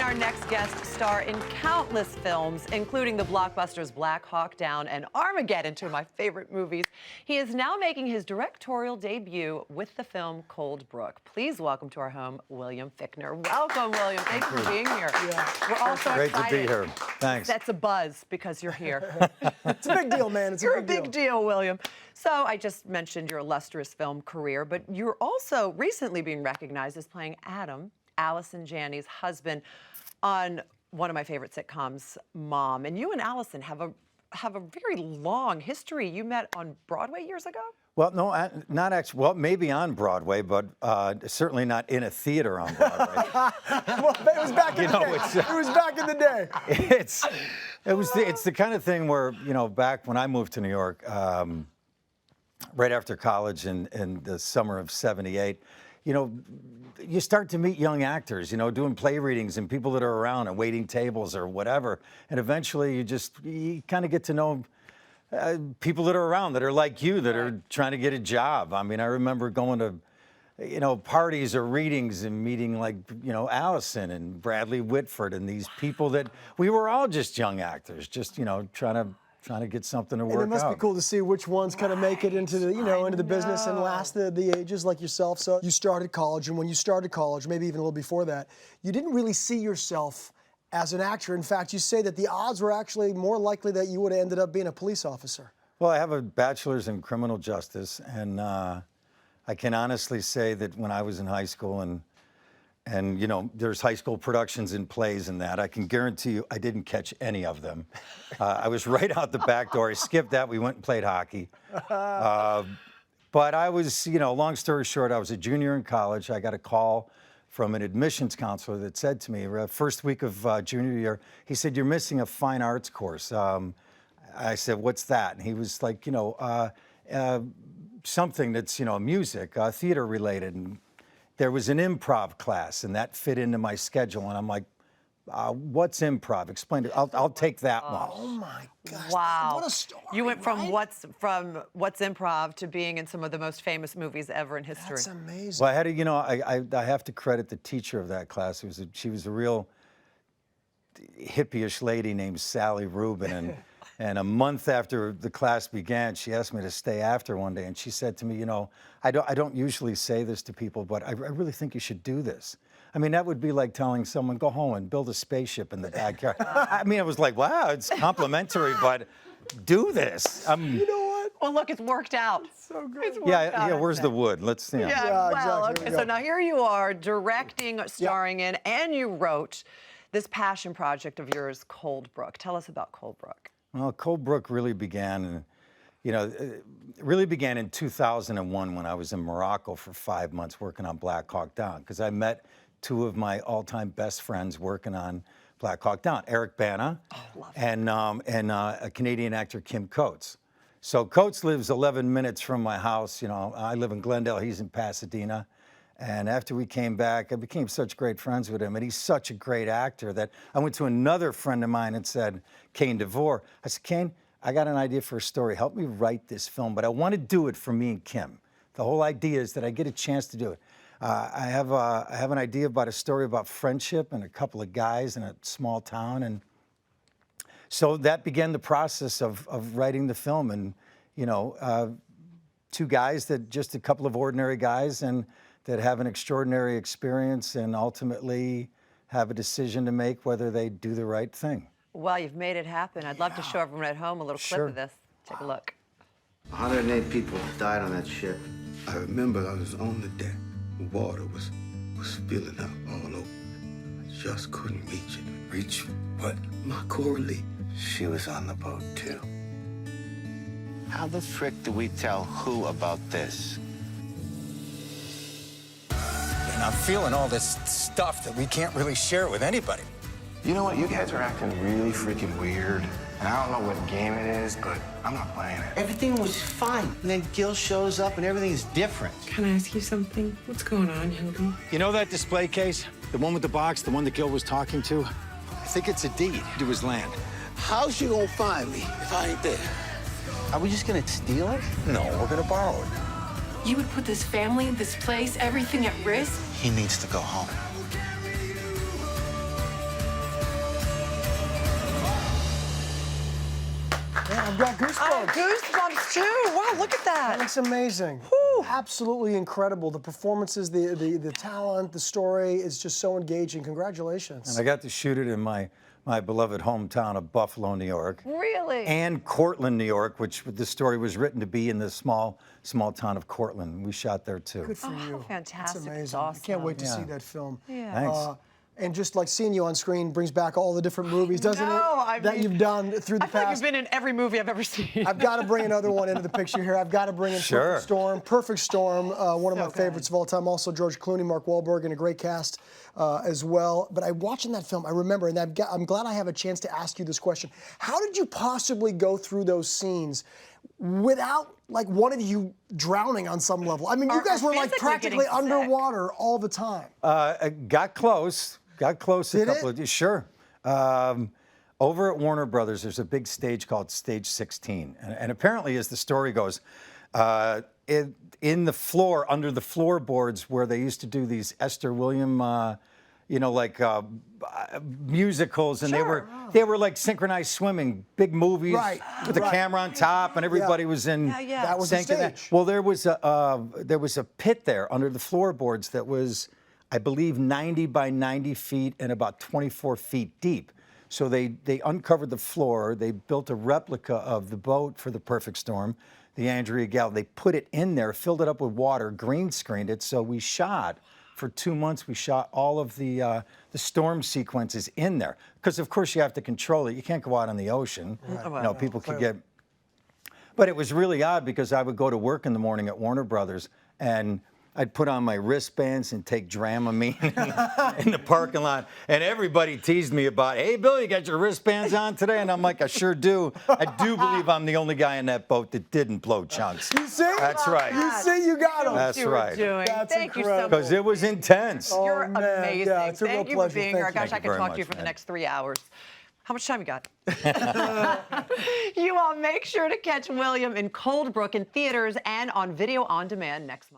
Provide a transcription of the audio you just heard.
our next guest star in countless films, including the blockbusters Black Hawk Down and Armageddon, two of my favorite movies. He is now making his directorial debut with the film Cold Brook. Please welcome to our home, William Fichtner. Welcome, William. Thank you for being here. Yeah. We're all so Great excited. to be here. Thanks. That's a buzz because you're here. It's a big deal, man. It's You're a big deal, William. So I just mentioned your illustrious film career, but you're also recently being recognized as playing Adam, Allison Janney's husband, on one of my favorite sitcoms, Mom. And you and Allison have a very long history. You met on Broadway years ago? Well, no, not actually. Well, maybe on Broadway, but certainly not in a theater on Broadway. Well, it was back in the day. It was back in the day. It's the kind of thing where, you know, back when I moved to New York, right after college in the summer of '78, you know, you start to meet young actors, you know, doing play readings and people that are around and waiting tables or whatever. And eventually you kind of get to know people that are around that are like you, that are trying to get a job. I mean, I remember going to, you know, parties or readings and meeting, like, you know, Allison and Bradley Whitford and these people that we were all just young actors, just, you know, trying to get something to work out. And it must be cool to see which ones kind of make it into the, you know, into the business and last the ages like yourself. So you started college, and when you started college, maybe even a little before that, you didn't really see yourself as an actor. In fact, you say that the odds were actually more likely that you would have ended up being a police officer. Well, I have a bachelor's in criminal justice, and I can honestly say that when I was in high school and you know, there's high school productions and plays and that, I can guarantee you I didn't catch any of them. I was right out the back door. I skipped that. We went and played hockey. But I was, you know, long story short, I was a junior in college. I got a call from an admissions counselor that said to me, first week of junior year, he said, "You're missing a fine arts course." I said, "What's that?" And he was like, you know, something that's, you know, music, theater related. And there was an improv class, and that fit into my schedule. And I'm like, "What's improv? Explain it. I'll take that one." Oh my gosh! Wow! What a story! You went from right? what's improv to being in some of the most famous movies ever in history. That's amazing. Well, I had to, you know, I have to credit the teacher of that class. She was a real hippie-ish lady named Sally Rubin, and a month after the class began, she asked me to stay after one day, and she said to me, "You know, I don't usually say this to people, but I really think you should do this." I mean, that would be like telling someone, "Go home and build a spaceship in the backyard." I mean, I was like, wow, it's complimentary, but do this. You know what? Well, look, it's worked out. It's so good. It's worked Yeah, out, where's the wood? Let's see. Yeah, Yeah, well, exactly. okay, Here we so go. now here you are directing, starring in, and you wrote this passion project of yours, Cold Brook. Tell us about Cold Brook. Well, Cold Brook really began, you know, really began in 2001 when I was in Morocco for 5 months working on Black Hawk Down, because I met two of my all-time best friends working on Black Hawk Down, Eric Bana and a Canadian actor, Kim Coates. So Coates lives 11 minutes from my house. You know, I live in Glendale, he's in Pasadena. And after we came back, I became such great friends with him. And he's such a great actor that I went to another friend of mine and said, Kane DeVore, I said, "Kane, I got an idea for a story. Help me write this film, but I want to do it for me and Kim. The whole idea is that I get a chance to do it. I have an idea about a story about friendship and a couple of guys in a small town." And so that began the process of writing the film. And, you know, two guys just a couple of ordinary guys and that have an extraordinary experience and ultimately have a decision to make whether they do the right thing. Well, you've made it happen. I'd love to show everyone at home a little clip of this. Take a look. 108 people died on that ship. I remember I was on the deck. The water was spilling out all over. I just couldn't reach it. Reach what? My Coralie. She was on the boat, too. How the frick do we tell who about this? And I'm feeling all this stuff that we can't really share with anybody. You know what? You guys are acting really freaking weird. And I don't know what game it is, but I'm not playing it. Everything was fine. And then Gil shows up and everything is different. Can I ask you something? What's going on, Hildy? You know that display case? The one with the box, the one that Gil was talking to? I think it's a deed to his land. How's she gonna find me if I ain't there? Are we just gonna steal it? No, we're gonna borrow it. You would put this family, this place, everything at risk? He needs to go home. I've got goosebumps. Oh, goosebumps too. Wow, look at that. That's amazing. Absolutely incredible. The performances, the talent, the story is just so engaging. Congratulations. And I got to shoot it in my beloved hometown of Buffalo, New York. Really? And Cortland, New York, which the story was written to be in the small town of Cortland. We shot there too. Good for you. Fantastic. That's amazing. It's I can't wait to awesome. see that film. Yeah. Thanks. And just like seeing you on screen brings back all the different movies, doesn't it? That mean, you've done through the I feel like past. you've been in every movie I've ever seen. I've got to bring another one into the picture here. I've got to bring in Sure. Perfect Storm. Perfect Storm, one of So my favorites of all time. Also George Clooney, Mark Wahlberg, and a great cast as well. But watching that film, I remember, and I'm glad I have a chance to ask you this question. How did you possibly go through those scenes without like one of you drowning on some level? I mean, you guys were like physically practically getting sick. underwater all the time. Got close. Got close a Did couple it? of sure. Over at Warner Brothers, there's a big stage called Stage 16, and apparently, as the story goes, in the floor, under the floorboards where they used to do these Esther William, musicals, and they were like synchronized swimming, big movies Right, with the right. camera on top, and everybody was in. Yeah. That was the sync of that. stage. Well, there was a pit there under the floorboards that was, I believe, 90 by 90 feet and about 24 feet deep. So they uncovered the floor. They built a replica of the boat for the Perfect Storm, the Andrea Gal. They put it in there, filled it up with water, green screened it. So we shot for 2 months. We shot all of the storm sequences in there because, of course, you have to control it. You can't go out on the ocean. People could get. But it was really odd because I would go to work in the morning at Warner Brothers and I'd put on my wristbands and take Dramamine in the parking lot. And everybody teased me about, hey, Bill, you got your wristbands on today? And I'm like, I sure do. I do believe I'm the only guy in that boat that didn't blow chunks. You see? That's right. You see, you got him. That's you right. Were doing. That's Thank you so incredible. Because it was intense. You're Oh, man. amazing. Yeah, it's a Thank real you for pleasure. being here. Thank you. Gosh, I Thank you could very talk to you much, for the man. next 3 hours. How much time you got? You all make sure to catch William in Cold Brook in theaters and on video on demand next month.